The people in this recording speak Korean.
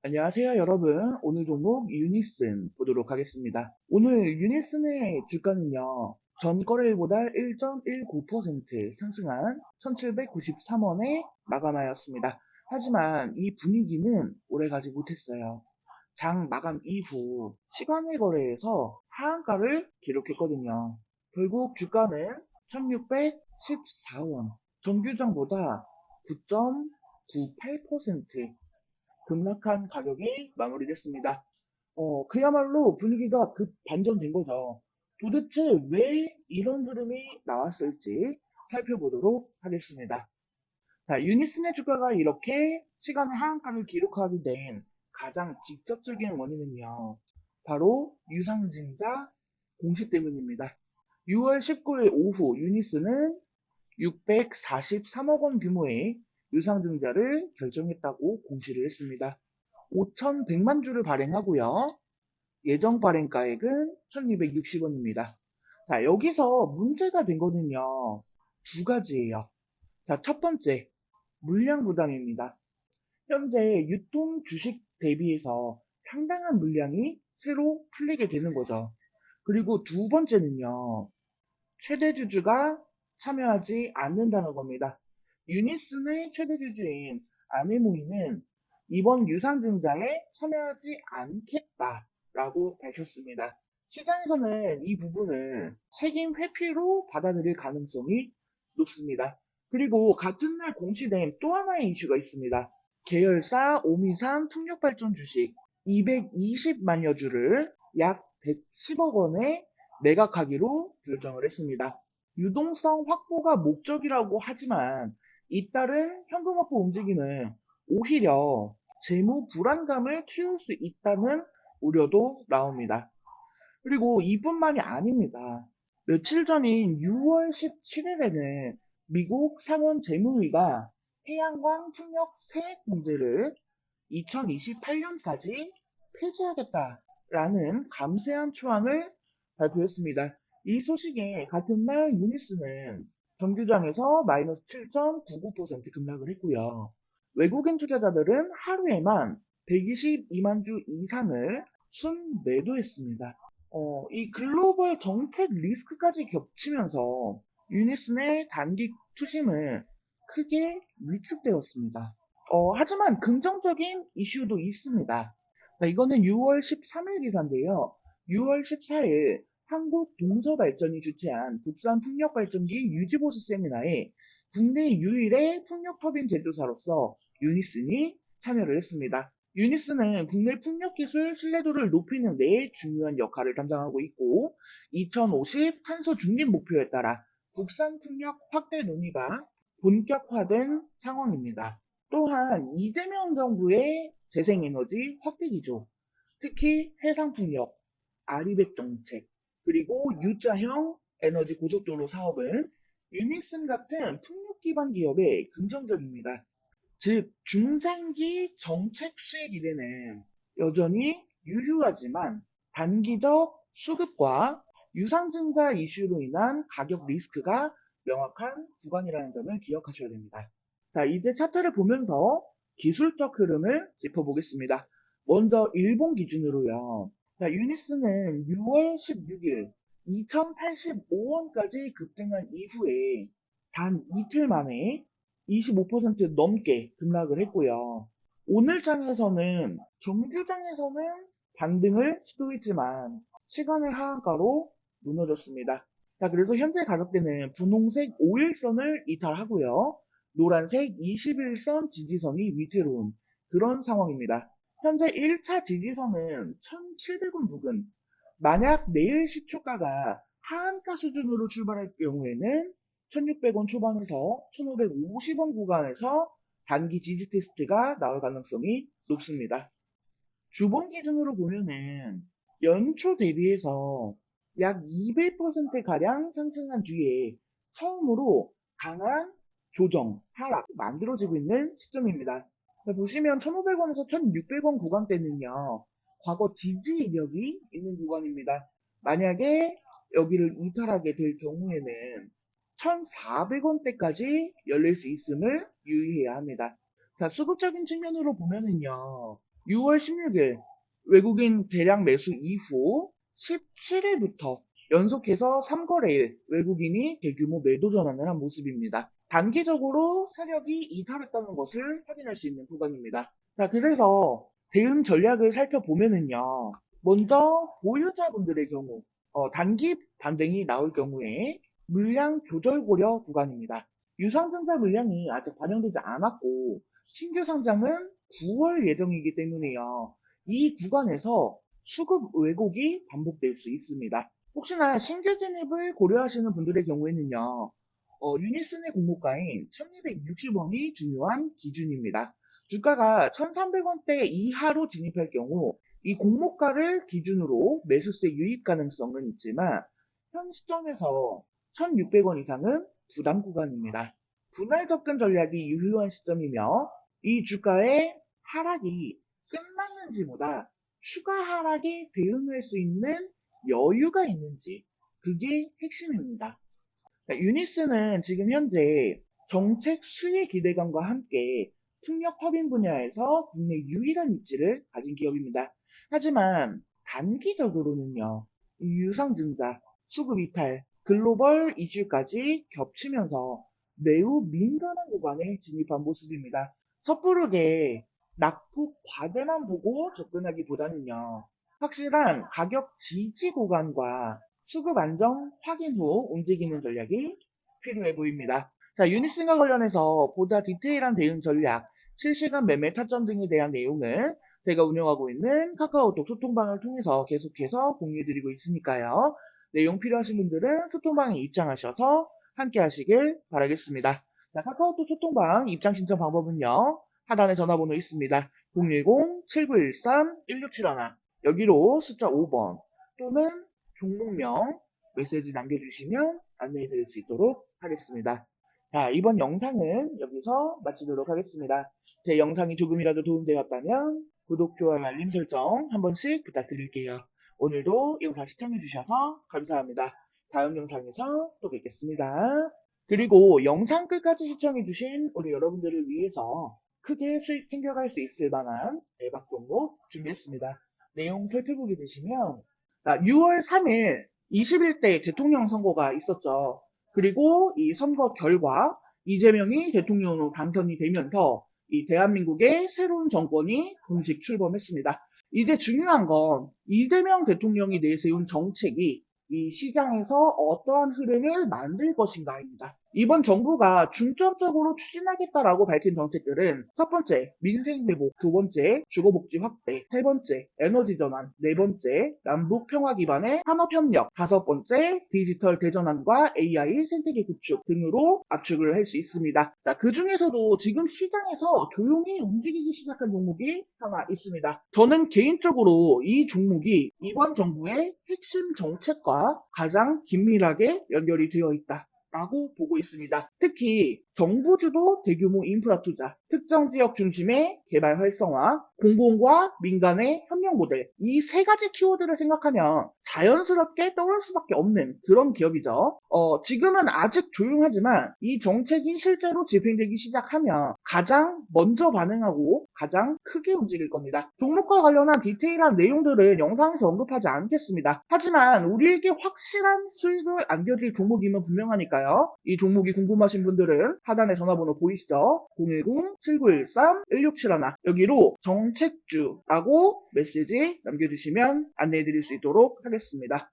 안녕하세요, 여러분. 오늘 종목 유니슨 보도록 하겠습니다. 오늘 유니슨의 주가는요, 전 거래일보다 1.19% 상승한 1793원에 마감하였습니다. 하지만 이 분위기는 오래가지 못했어요. 장 마감 이후 시간의 거래에서 하한가를 기록했거든요. 결국 주가는 1614원, 정규장보다 9.98% 급락한 가격이 마무리됐습니다. 그야말로 분위기가 급 반전된 거죠. 도대체 왜 이런 흐름이 나왔을지 살펴보도록 하겠습니다. 자, 유니슨의 주가가 이렇게 시간의 하한가를 기록하게 된 가장 직접적인 원인은요, 바로 유상증자 공시 때문입니다. 6월 19일 오후 유니스는 643억 원 규모의 유상증자를 결정했다고 공시를 했습니다. 5,100만 주를 발행하고요. 예정 발행가액은 1,260원입니다. 자, 여기서 문제가 된 거는요, 두 가지예요. 자, 첫 번째, 물량 부담입니다. 현재 유통 주식 대비해서 상당한 물량이 새로 풀리게 되는 거죠. 그리고 두 번째는요, 최대 주주가 참여하지 않는다는 겁니다. 유니슨의 최대 주주인 아메모이는 이번 유상증자에 참여하지 않겠다라고 밝혔습니다. 시장에서는 이 부분을 책임 회피로 받아들일 가능성이 높습니다. 그리고 같은 날 공시된 또 하나의 이슈가 있습니다. 계열사 오미산 풍력발전 주식 220만여 주를 약 110억 원에 매각하기로 결정을 했습니다. 유동성 확보가 목적이라고 하지만 잇따른 현금 확보 움직임은 오히려 재무 불안감을 키울 수 있다는 우려도 나옵니다. 그리고 이뿐만이 아닙니다. 며칠 전인 6월 17일에는 미국 상원 재무위가 태양광 풍력 세액 공제를 2028년까지 폐지하겠다라는 감세한 초안을 발표했습니다. 이 소식에 같은 날 유니스는 정규장에서 마이너스 7.99% 급락을 했고요. 외국인 투자자들은 하루에만 122만 주 이상을 순매도했습니다. 이 글로벌 정책 리스크까지 겹치면서 유니슨의 단기 투심을 크게 위축되었습니다. 하지만 긍정적인 이슈도 있습니다. 자, 이거는 6월 13일 기사인데요. 6월 14일 한국동서발전이 주최한 국산 풍력발전기 유지보수 세미나에 국내 유일의 풍력터빈 제조사로서 유니슨이 참여를 했습니다. 유니스는 국내 풍력기술 신뢰도를 높이는 데 중요한 역할을 담당하고 있고 2050 탄소 중립 목표에 따라 국산 풍력 확대 논의가 본격화된 상황입니다. 또한 이재명 정부의 재생에너지 확대 기조, 특히 해상풍력, 아리백 정책, 그리고 U자형 에너지 고속도로 사업은 유니슨 같은 풍력 기반 기업에 긍정적입니다. 즉, 중장기 정책 수익 이래는 여전히 유효하지만 단기적 수급과 유상증자 이슈로 인한 가격 리스크가 명확한 구간이라는 점을 기억하셔야 됩니다. 자, 이제 차트를 보면서 기술적 흐름을 짚어보겠습니다. 먼저 일본 기준으로요. 자, 유니스는 6월 16일 2085원까지 급등한 이후에 단 이틀 만에 25% 넘게 급락을 했고요. 오늘 장에서는 정규장에서는 반등을 시도했지만 시간의 하한가로 무너졌습니다. 자, 그래서 현재 가격대는 분홍색 5일선을 이탈하고요. 노란색 21선 지지선이 위태로운 그런 상황입니다. 현재 1차 지지선은 1,700원 부근. 만약 내일 시초가가 하한가 수준으로 출발할 경우에는 1,600원 초반에서 1,550원 구간에서 단기 지지 테스트가 나올 가능성이 높습니다. 주봉 기준으로 보면은 연초 대비해서 약 200%가량 상승한 뒤에 처음으로 강한 조정, 하락 만들어지고 있는 시점입니다. 보시면 1,500원에서 1,600원 구간대는요, 과거 지지 이력이 있는 구간입니다. 만약에 여기를 이탈하게 될 경우에는 1,400원대까지 열릴 수 있음을 유의해야 합니다. 자, 수급적인 측면으로 보면은요, 6월 16일 외국인 대량 매수 이후 17일부터 연속해서 3거래일 외국인이 대규모 매도 전환을 한 모습입니다. 단기적으로 세력이 이탈했다는 것을 확인할 수 있는 구간입니다. 자, 그래서 대응 전략을 살펴보면은요. 먼저 보유자분들의 경우 단기 반등이 나올 경우에 물량 조절 고려 구간입니다. 유상증자 물량이 아직 반영되지 않았고 신규 상장은 9월 예정이기 때문에요. 이 구간에서 수급 왜곡이 반복될 수 있습니다. 혹시나 신규 진입을 고려하시는 분들의 경우에는요. 유니슨의 공모가인 1260원이 중요한 기준입니다. 주가가 1300원대 이하로 진입할 경우 이 공모가를 기준으로 매수세 유입 가능성은 있지만 현 시점에서 1600원 이상은 부담 구간입니다. 분할 접근 전략이 유효한 시점이며 이 주가의 하락이 끝났는지보다 추가 하락에 대응할 수 있는 여유가 있는지 그게 핵심입니다. 유니스는 지금 현재 정책 수혜 기대감과 함께 풍력 터빈 분야에서 국내 유일한 입지를 가진 기업입니다. 하지만 단기적으로는요, 유상증자, 수급 이탈, 글로벌 이슈까지 겹치면서 매우 민감한 구간에 진입한 모습입니다. 섣부르게 낙폭 과대만 보고 접근하기보다는요, 확실한 가격 지지 구간과 수급 안정 확인 후 움직이는 전략이 필요해 보입니다. 자, 유니슨과 관련해서 보다 디테일한 대응 전략, 실시간 매매 타점 등에 대한 내용을 제가 운영하고 있는 카카오톡 소통방을 통해서 계속해서 공유해드리고 있으니까요. 내용 필요하신 분들은 소통방에 입장하셔서 함께 하시길 바라겠습니다. 자, 카카오톡 소통방 입장 신청 방법은요. 하단에 전화번호 있습니다. 010-7913-1671 여기로 숫자 5번 또는 종목명 메시지 남겨주시면 안내해 드릴 수 있도록 하겠습니다. 자, 이번 영상은 여기서 마치도록 하겠습니다. 제 영상이 조금이라도 도움되었다면 구독, 좋아요, 알림 설정 한 번씩 부탁드릴게요. 오늘도 영상 시청해주셔서 감사합니다. 다음 영상에서 또 뵙겠습니다. 그리고 영상 끝까지 시청해주신 우리 여러분들을 위해서 크게 수익 챙겨갈 수 있을 만한 대박 종목 준비했습니다. 내용 살펴보게 되시면 6월 3일 21대 대통령 선거가 있었죠. 그리고 이 선거 결과 이재명이 대통령으로 당선이 되면서 이 대한민국의 새로운 정권이 공식 출범했습니다. 이제 중요한 건 이재명 대통령이 내세운 정책이 이 시장에서 어떠한 흐름을 만들 것인가입니다. 이번 정부가 중점적으로 추진하겠다라고 밝힌 정책들은 첫 번째, 민생 회복, 두 번째, 주거복지 확대, 세 번째, 에너지 전환, 네 번째, 남북 평화 기반의 산업협력, 다섯 번째, 디지털 대전환과 AI 생태계 구축 등으로 압축을 할 수 있습니다. 자, 그 중에서도 지금 시장에서 조용히 움직이기 시작한 종목이 하나 있습니다. 저는 개인적으로 이 종목이 이번 정부의 핵심 정책과 가장 긴밀하게 연결이 되어 있다. 라고 보고 있습니다. 특히 정부 주도 대규모 인프라 투자, 특정 지역 중심의 개발 활성화, 공공과 민간의 협력 모델 이 세 가지 키워드를 생각하면 자연스럽게 떠올 수밖에 없는 그런 기업이죠. 지금은 아직 조용하지만 이 정책이 실제로 집행되기 시작하면 가장 먼저 반응하고 가장 크게 움직일 겁니다. 종목과 관련한 디테일한 내용들은 영상에서 언급하지 않겠습니다. 하지만 우리에게 확실한 수익을 안겨줄 종목임은 분명하니까요. 이 종목이 궁금하신 분들은 하단에 전화번호 보이시죠? 010-7913-1671 여기로 정책주라고 메시지 남겨주시면 안내해드릴 수 있도록 하겠습니다.